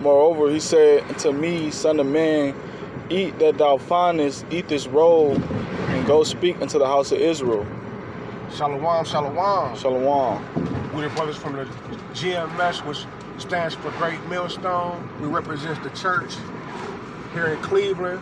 Moreover, he said unto me, Son of man, eat that thou findest, eat this roll, and go speak unto the house of Israel. Shalom, shalom. Shalom. We're the brothers from the GMS, which stands for Great Millstone. We represent the church here in Cleveland.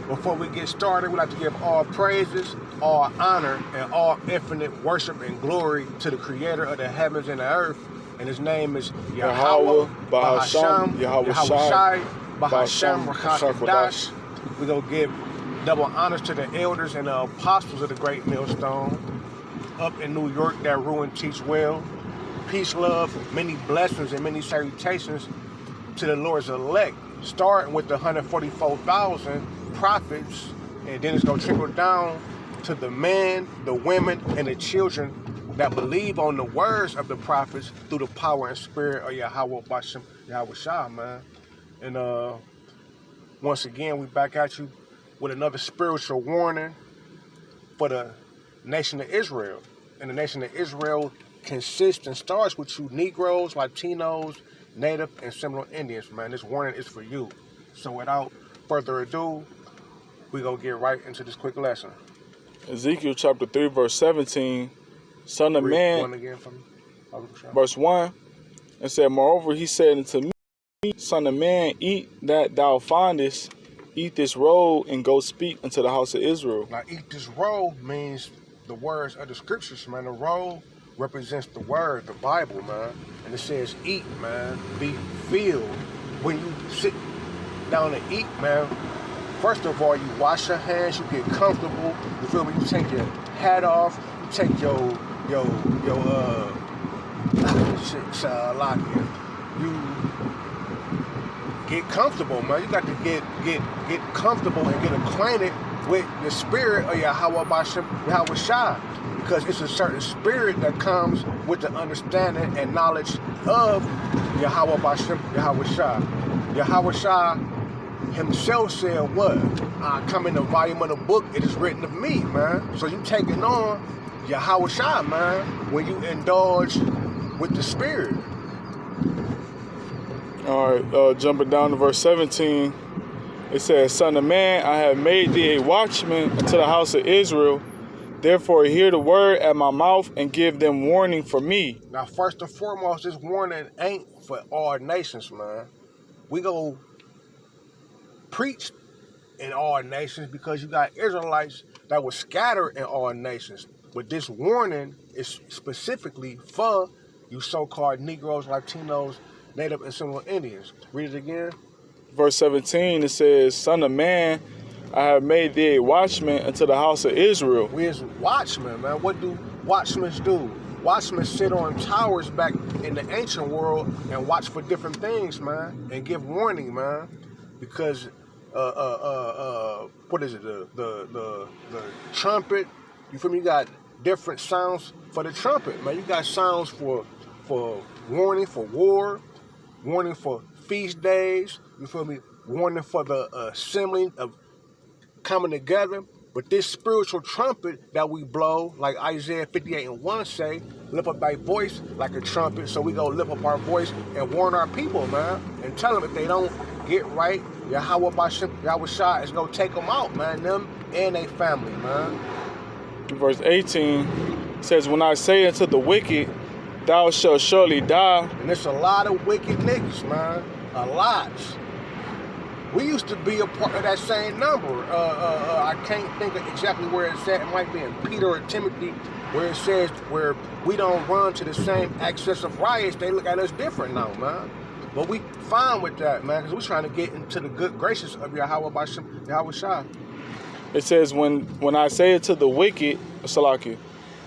Before we get started, we'd like to give all praises, all honor, and all infinite worship and glory to the creator of the heavens and the earth. And his name is Yahweh, Bahasham, Yahweh Shai, Bahasham, Rakakadash. We're going to give double honors to the elders and the apostles of the Great Millstone up in New York that rule and teach well. Peace, love, many blessings, and many salutations to the Lord's elect, starting with the 144,000 prophets, and then it's going to trickle down to the men, the women, and the children that believe on the words of the prophets through the power and spirit of Yahweh Bashem, Yahweh Shah, man. And once again, we back at you with another spiritual warning for the nation of Israel. And the nation of Israel consists and starts with you Negroes, Latinos, Native, and Seminole Indians, man. This warning is for you. So without further ado, we're going to get right into this quick lesson. Ezekiel chapter 3, verse 17, Son of man, one again for me. verse 1, and said, Moreover, he said unto me, Son of man, eat that thou findest, eat this roll, and go speak unto the house of Israel. Now, eat this roll means the words of the scriptures, man. The roll represents the word, the Bible, man. And it says eat, man. Be filled. When you sit down to eat, man, first of all, you wash your hands, you get comfortable. You feel me? You take your hat off, you take your you get comfortable, man. You got to get comfortable and get acquainted with the spirit of Yahweh Bashem, Yahweh Shah, because it's a certain spirit that comes with the understanding and knowledge of Yahweh Bashem, Yahweh Shah. Yahweh Shah himself said what? I come in the volume of the book, it is written of me, man. So you taking on Yahweh Shah, man, when you indulge with the spirit. All right, jumping down to verse 17, it says, Son of man, I have made thee a watchman unto the house of Israel. Therefore hear the word at my mouth and give them warning for me. Now, first and foremost, this warning ain't for all nations, man. We go preach in all nations because you got Israelites that were scattered in all nations. But this warning is specifically for you so-called Negroes, Latinos, Native, and Seminole Indians. Read it again. Verse 17, it says, Son of man, I have made thee a watchman unto the house of Israel. We as watchmen, man. What do watchmen do? Watchmen sit on towers back in the ancient world and watch for different things, man, and give warning, man. Because what is it? The trumpet. You feel me? You got different sounds for the trumpet, man. You got sounds for warning, for war, warning for feast days. You feel me? Warning for the assembling of coming together. But this spiritual trumpet that we blow, like Isaiah 58:1 say, lift up thy voice like a trumpet. So we go lift up our voice and warn our people, man, and tell them if they don't get right, Yahweh Bashem, Yahweh Shah is gonna take them out, man, them and their family, man. Verse 18 says, When I say unto the wicked, thou shalt surely die. And there's a lot of wicked niggas, man, a lot. We used to be a part of that same number. I can't think of exactly where it's at. It might be in Peter or Timothy, where it says where we don't run to the same access of riots. They look at us different now, man. But we fine with that, man, because we're trying to get into the good graces of Yahweh Bashem, Yahweh Shah. It says, when I say it to the wicked, Salaki,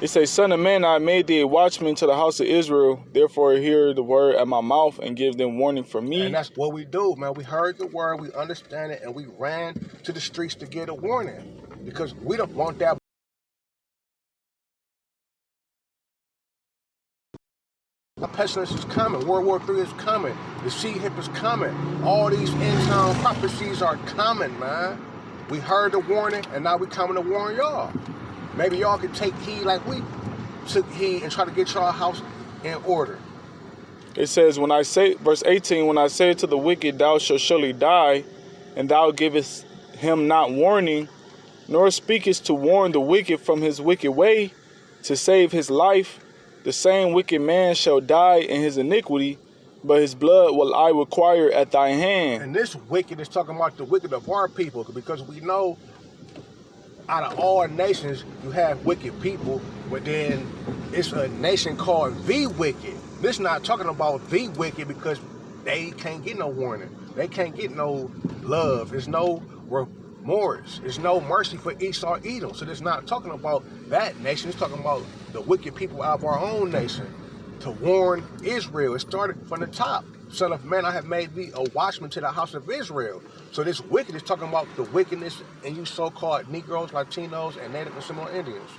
it says, Son of man, I made thee a watchman to the house of Israel. Therefore hear the word at my mouth and give them warning for me. And that's what we do, man. We heard the word, we understand it, and we ran to the streets to get a warning. Because we don't want that. The pestilence is coming. World War III is coming. The sea hip is coming. All these end-time prophecies are coming, man. We heard the warning, and now we coming to warn y'all. Maybe y'all can take heed like we took heed and try to get y'all house in order. It says, when I say, verse 18, when I say to the wicked, thou shalt surely die, and thou givest him not warning, nor speakest to warn the wicked from his wicked way, to save his life, the same wicked man shall die in his iniquity, but his blood will I require at thy hand. And this wicked is talking about the wicked of our people, because we know out of all nations you have wicked people, but then it's a nation called the wicked. This not talking about the wicked because they can't get no warning. They can't get no love. There's no remorse. There's no mercy for Esau, Edom. So it's not talking about that nation. It's talking about the wicked people out of our own nation. To warn Israel. It started from the top. Son of man, I have made thee a watchman to the house of Israel. So this wicked is talking about the wickedness in you so-called Negroes, Latinos, and Native and Seminole Indians.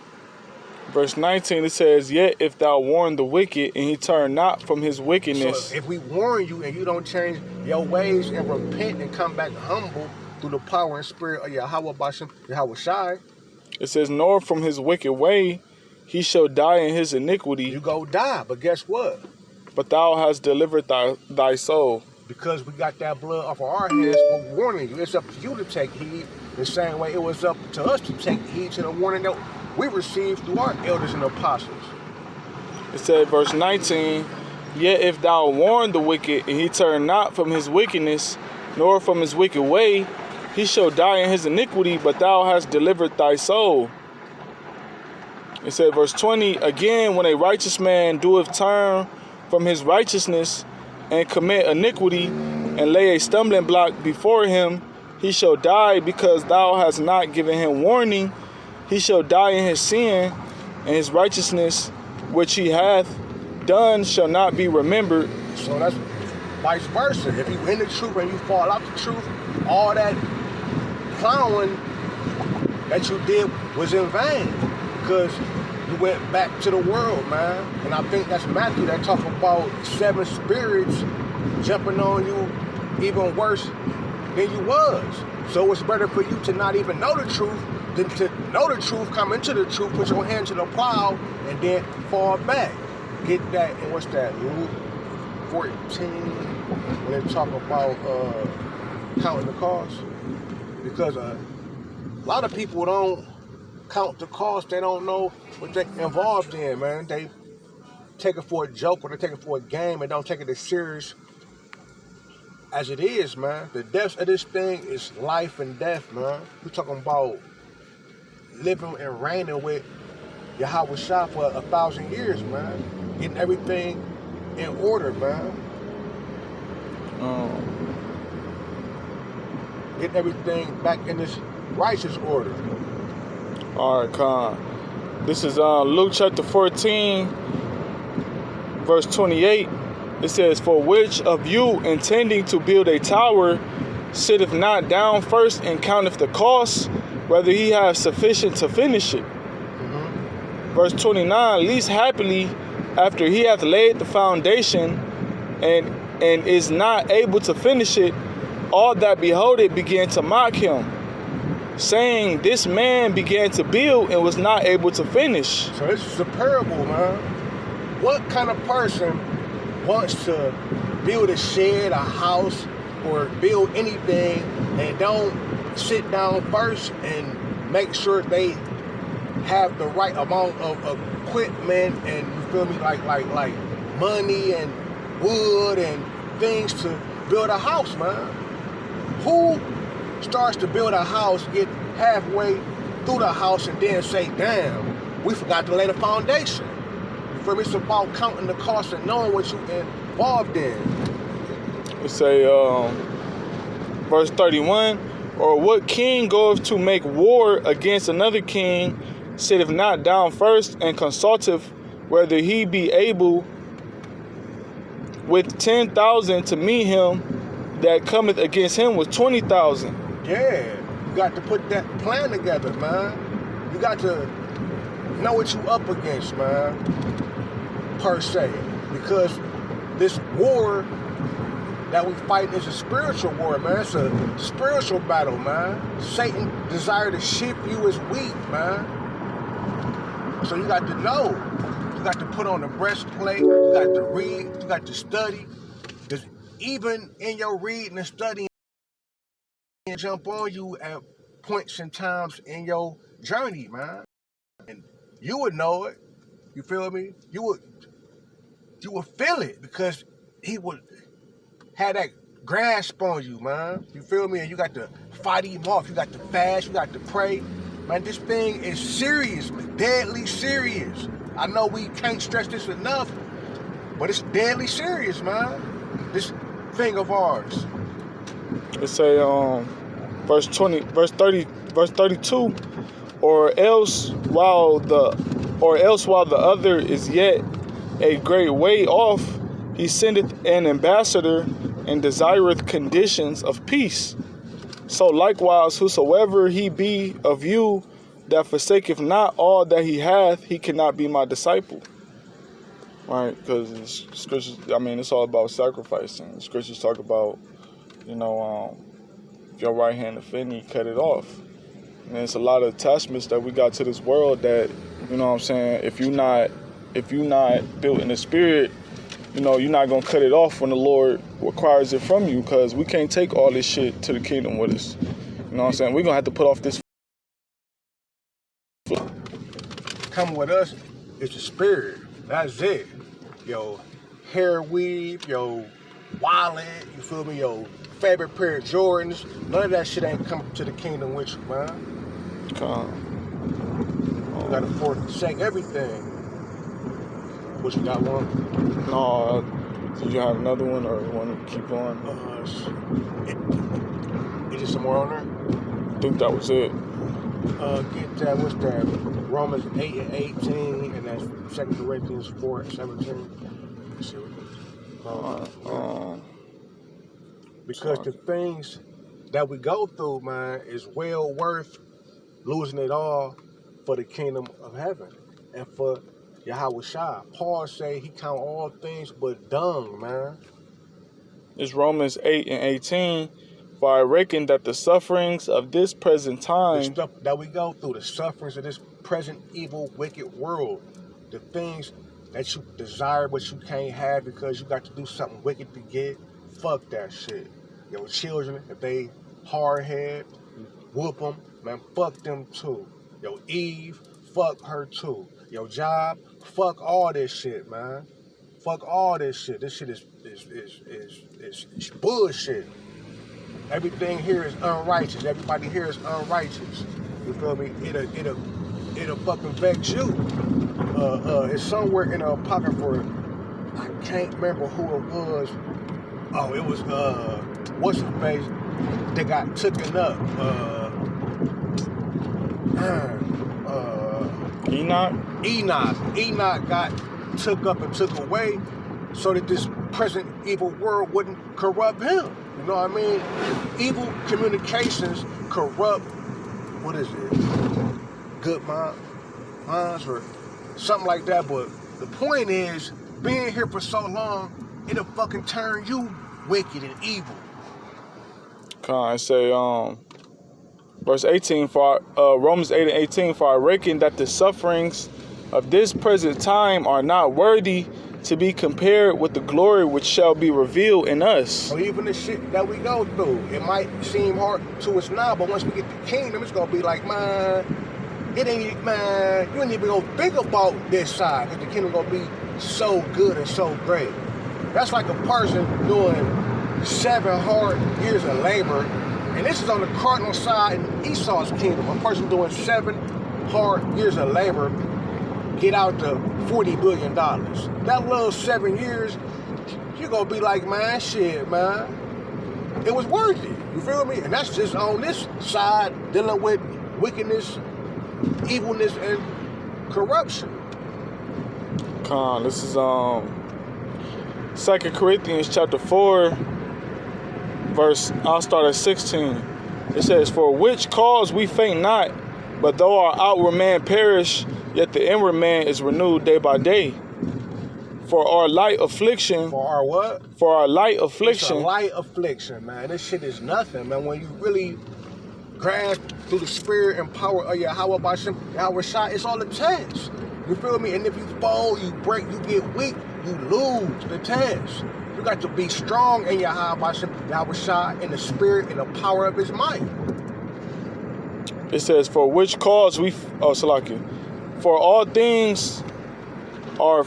Verse 19, it says, yet if thou warn the wicked, and he turn not from his wickedness. So if we warn you and you don't change your ways and repent and come back humble through the power and spirit of Yahweh Bashem, Yahweh Shai. It says, nor from his wicked way he shall die in his iniquity. You go die, but guess what? But thou hast delivered thy soul. Because we got that blood off of our heads for warning you. It's up to you to take heed the same way it was up to us to take heed to the warning that we received through our elders and apostles. It said, verse 19, yet if thou warn the wicked, and he turn not from his wickedness, nor from his wicked way, he shall die in his iniquity, but thou hast delivered thy soul. It said, verse 20, again, when a righteous man doeth turn from his righteousness, and commit iniquity, and lay a stumbling block before him, he shall die, because thou hast not given him warning. He shall die in his sin, and his righteousness which he hath done shall not be remembered. So that's vice versa. If you in the truth and you fall out the truth, all that plowing that you did was in vain, because you went back to the world, man. And I think that's Matthew that talk about 7 spirits jumping on you even worse than you was. So it's better for you to not even know the truth than to know the truth, come into the truth, put your hand to the plow, and then fall back. Get that, and what's that, Luke 14, when they talk about counting the cost? Because a lot of people don't count the cost. They don't know what they're involved in, man. They take it for a joke or they take it for a game and don't take it as serious as it is, man. The depths of this thing is life and death, man. We're talking about living and reigning with Yahweh Shah for 1,000 years, man. Getting everything in order, man. Getting everything back in this righteous order. All right, Khan. This is Luke chapter 14, verse 28. It says, for which of you intending to build a tower sitteth not down first and counteth the cost, whether he have sufficient to finish it? Verse 29, least happily after he hath laid the foundation and is not able to finish it, all that behold it began to mock him, saying, this man began to build and was not able to finish. So this is a parable, man. What kind of person wants to build a shed, a house, or build anything and don't sit down first and make sure they have the right amount of equipment and, you feel me, like money and wood and things to build a house, man? Who starts to build a house, get halfway through the house, and then say, damn, we forgot to lay the foundation? You feel me? It's about counting the cost and knowing what you're involved in. It say, verse 31, or what king goeth to make war against another king, sitteth not down first and consulteth whether he be able with 10,000 to meet him that cometh against him with 20,000. Yeah, you got to put that plan together, man. You got to know what you up against, man, per se. Because this war that we fight is a spiritual war, man. It's a spiritual battle, man. Satan desire to shift you as weak, man. So you got to know got to put on the breastplate. You got to read. You got to study. Because even in your reading and studying, it jump on you at points and times in your journey, man. And you would know it. You feel me? You would feel it because he would have that grasp on you, man. You feel me? And you got to fight him off. You got to fast. You got to pray. Man, this thing is serious, man. Deadly serious. I know we can't stress this enough, but it's deadly serious, man. This thing of ours. It say, verse 32, or else while the other is yet a great way off, he sendeth an ambassador and desireth conditions of peace. So likewise, whosoever he be of you that forsaketh not all that he hath, he cannot be my disciple. Right? Because scriptures, I mean, it's all about sacrificing. The scriptures talk about, if your right hand offend you, cut it off. And it's a lot of attachments that we got to this world that, you know what I'm saying, if you're not built in the spirit, you're not going to cut it off when the Lord requires it from you, because we can't take all this shit to the kingdom with us. You know what I'm saying? We're going to have to put off this. Coming with us is the spirit. That's it. Your hair weave, your wallet, you feel me? Your favorite pair of Jordans. None of that shit ain't coming to the kingdom with you, man. You gotta forsake everything. What, you got one? No, did you have another one, or you want to keep on? Is there some more on there? I think that was it. Get that, what's that? Romans 8 and 18, and that's 2 Corinthians 4 and 17. Let's see what because the things that we go through, man, is well worth losing it all for the kingdom of heaven and for Yahweh Shai. Paul say he count all things but dung, man. It's Romans 8 and 18. For I reckon that the sufferings of this present time, the stuff that we go through, the sufferings of this present evil, wicked world, the things that you desire but you can't have because you got to do something wicked to get, fuck that shit. Your children, if they hard-head, whoop them, man, fuck them too. Yo, Eve, fuck her too. Your job, fuck all this shit, man. Fuck all this shit. This shit is bullshit. Everything here is unrighteous. Everybody here is unrighteous. You feel me? It'll fucking vex you. It's somewhere in a apocrypha. I can't remember who it was. Oh, it was what's his face? They got taken up. Enoch got took up and took away so that this present evil world wouldn't corrupt him. You know what I mean? Evil communications corrupt, what is it? Good minds or something like that. But the point is, being here for so long, it'll fucking turn you wicked and evil. I say, verse 18, for Romans 8 and 18, for I reckon that the sufferings of this present time are not worthy to be compared with the glory which shall be revealed in us. So even the shit that we go through, it might seem hard to us now, but once we get the kingdom, it's gonna be like, man, you ain't even gonna think about this side, because the kingdom gonna be so good and so great. That's like a person doing 7 hard years of labor, and this is on the cardinal side in Esau's kingdom. A person doing 7 hard years of labor get out to $40 billion. That little 7 years, you're gonna be like, man, shit, man, it was worth it. You feel me? And that's just on this side, dealing with wickedness, evilness, and corruption. This is 2 Corinthians chapter 4, verse, I'll start at 16. It says, for which cause we faint not, but though our outward man perish, yet the inward man is renewed day by day. For our light affliction. For our what? For our light affliction. It's a light affliction, man. This shit is nothing, man. When you really grasp through the spirit and power of Yahweh Shai, it's all a test. You feel me? And if you fall, you break, you get weak, you lose the test. You got to be strong in Yahweh Shai, in the spirit and the power of his might. It says, for which cause we, Salaki, for all things are,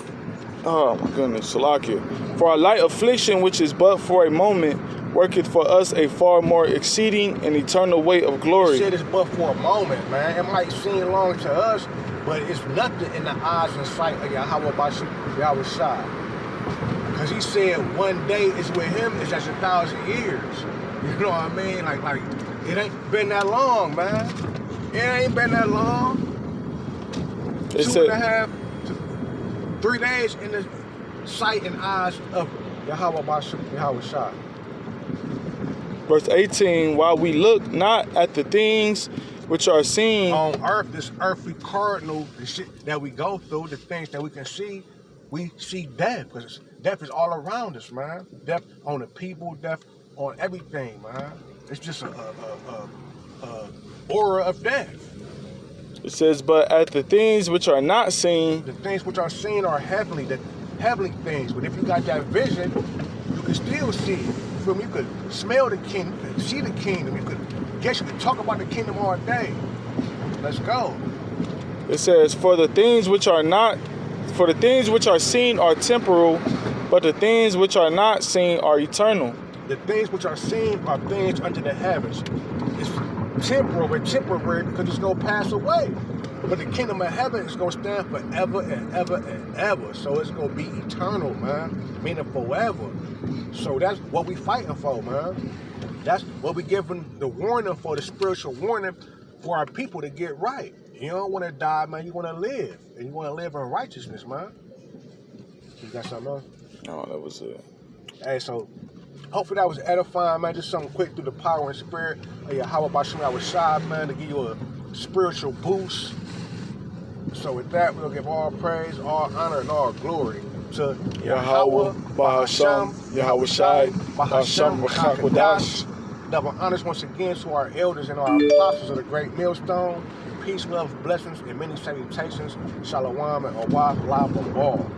oh my goodness, Salakia. For our light affliction, which is but for a moment, worketh for us a far more exceeding and eternal weight of glory. Shit is but for a moment, man. It might seem long to us, but it's nothing in the eyes and sight of Yahweh Shai. Because he said one day is with him is just 1,000 years. You know what I mean? Like it ain't been that long, man. It ain't been that long. It 2.5 to 3 days in the sight and eyes of Yahweh Shai. Verse 18, while we look not at the things which are seen on earth, this earthly cardinal, the shit that we go through, the things that we can see, we see death, because death is all around us, man. Death on the people, death on everything, man. It's just a aura of death. It says, but at the things which are not seen, the things which are seen are heavenly, the heavenly things. But if you got that vision, you can still see it. You feel me? You could smell the kingdom, you could see the kingdom, you could talk about the kingdom all day. Let's go. It says, for the things which are seen are temporal, but the things which are not seen are eternal. The things which are seen are things under the heavens. It's temporal and temporary because it's going to pass away. But the kingdom of heaven is going to stand forever and ever and ever. So it's going to be eternal, man. Meaning forever. So that's what we fighting for, man. That's what we giving the warning for, the spiritual warning for our people to get right. You don't want to die, man. You want to live. And you want to live in righteousness, man. You got something else? No, that was it. Hey, so hopefully that was edifying, man. Just something quick through the power and spirit of Yahweh Shai, man, to give you a spiritual boost. So with that, we'll give all praise, all honor, and all glory to Yahweh, Bahasham, Yahweh Shai, Bahasham, Chakadash. Double honors once again to our elders and our apostles of the great millstone. Peace, love, blessings, and many salutations. Shalom and Awah, Lab, all.